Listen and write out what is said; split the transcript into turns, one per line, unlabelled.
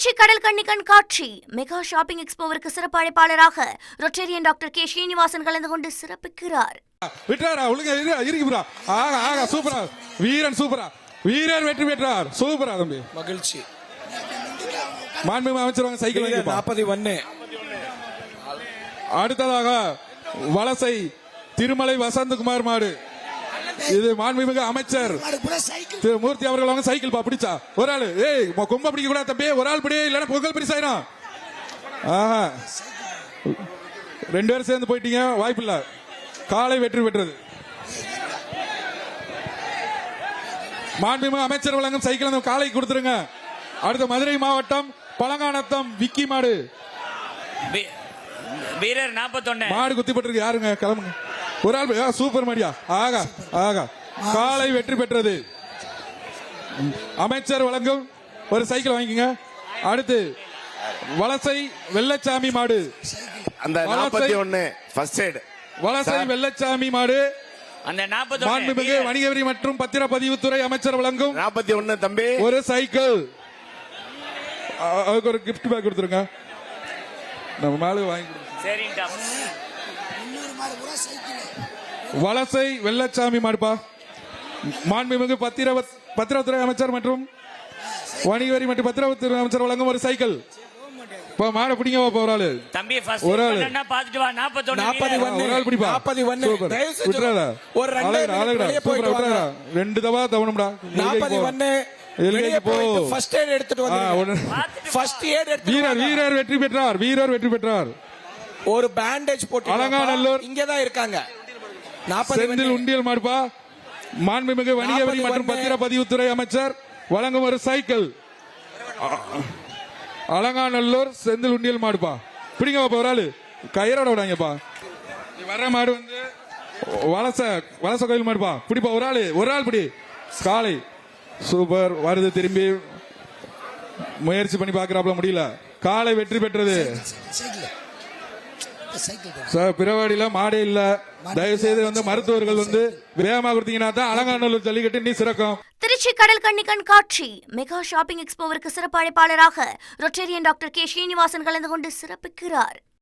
திருச்சி கடல் கண்ணி கண்காட்சி மெகா ஷாப்பிங் எக்ஸ்போவிற்கு சிறப்பு அழைப்பாளராக ரொட்டேரியன் டாக்டர் கே ஸ்ரீனிவாசன் கலந்து கொண்டு சிறப்பிக்கிறார்.
விட்டாரா ஒழுங்கா இருக்குறா. ஆக ஆக சூப்பரா வீரன் சூப்பரா வீரர் வெற்றி பெற்றார். சூப்பரா தம்பி
மகிழ்ச்சி.
மாண்புமிகு அமைச்சர் வாங்க சைக்கிள் வாங்கி
41.
அடுத்ததாக வலசை திருமலை வசந்தகுமார் மாடு. இது மாண்புமிகு அமைச்சர் திரு மூர்த்தி அவர்கள் வாங்க சைக்கிள் பா பிடிச்சா ஒரு ஆளு. ஏய் கொம்ப பிடிக்க கூடாது தம்பி, ஒரு ஆள் பிடி இல்லைன்னா புகழ் பிரிசாயிரும். ஆஹா 2 பேரும் சேர்ந்து போயிட்டீங்க, வாய்ப்பு இல்ல. காலை வெற்றி பெற்றது. மாண்புமிகு அமைச்சர் வழங்கும் சைக்கிள் அந்த காலை கொடுத்துருங்க. அடுத்த மதுரை மாவட்டம் பழங்கானத்தம் விக்கி மாடு.
வீரர் 41
மாடு குத்திப்பட்டிருக்கு. யாருங்க கிளம்புங்க. ஒரு ஆள் சூப்பர் மாடியா. ஆகா ஆகா காலை வெற்றி பெற்றது. அமைச்சர் வழங்கும் ஒரு சைக்கிள் வாங்கிக்கங்க. அடுத்து வலசை வெள்ளச்சாமி மாடு.
அந்த 41 ஃபர்ஸ்ட் எய்ட்
வலசை வெள்ளச்சாமி மாடு.
அந்த 41
மாண்புமிகு வணிக வரி மற்றும் பத்திரப்பதிவுத்துறை அமைச்சர் வழங்கும்
41 தம்பி
ஒரு சைக்கிள். அதுக்கு ஒரு கிஃப்ட் பேக் கொடுத்துருங்க. நம்ம மாடு வாங்கி கொடுங்க.
சரிங்கடா.
வலசை வெள்ளச்சாமி மாடுப்பா. மாண்புமிகு பத்திரத்துறை அமைச்சர் மற்றும் வணிக வரி மற்றும் பத்திரத்துறை அமைச்சர் வழங்கும் ஒரு சைக்கிள். மாடை பிடிங்க ஒரு ஆளு.
தம்பி ஃபர்ஸ்ட்
ஒரு ஆளு
பாத்துட்டு வா.
41
ஒரு ஆள் பிடிப்பா.
41
விட்டுறாதா
ஒரு 2
2 தவா தவணும்டா.
41 வெளியே போய் ஃபர்ஸ்ட் எய்ட் எடுத்துட்டு வந்து ஃபர்ஸ்ட் எய்ட் எடுத்து
வீரர் வெற்றி பெற்றார். வீரர் வெற்றி பெற்றார்.
ஒரு பேண்டேஜ் போட்டு
அலங்காநல்லூர்
இங்க தான் இருக்காங்க.
செந்தில் உண்டியல் மாடுப்பா. மாண்புமிகு வணிக வரி மற்றும் பத்திரப்பதிவுத்துறை அமைச்சர் வழங்கும் ஒரு சைக்கிள். அலங்காநல்லூர் செந்தில் உண்டியல் மாடுப்பா. பிடிங்க ஒரு ஆளு கயிறோட விடாங்கப்பா. வர்ற மாடு வந்து வலச கோயில் மாடுப்பா. பிடிப்பா ஒரு ஆள் பிடி. காலை சூப்பர் வருது. திரும்பி முயற்சி பண்ணி பாக்குறாப்ல முடியல. காலை வெற்றி பெற்றது. பிறவாடியில மாடே இல்ல. தயவு செய்து வந்து மருத்துவர்கள் வந்து வேகமா கொடுத்தீங்கன்னா தான் அலங்காநல்லூர் ஜல்லிக்கட்டு நீ சிறக்கும்.
திருச்சி கடல் கண்ணி கண்காட்சி மெகா ஷாப்பிங் எக்ஸ்போவிற்கு சிறப்பு அழைப்பாளராக ரொட்டேரியன் டாக்டர் கே ஸ்ரீனிவாசன் கலந்து கொண்டு சிறப்பிக்கிறார்.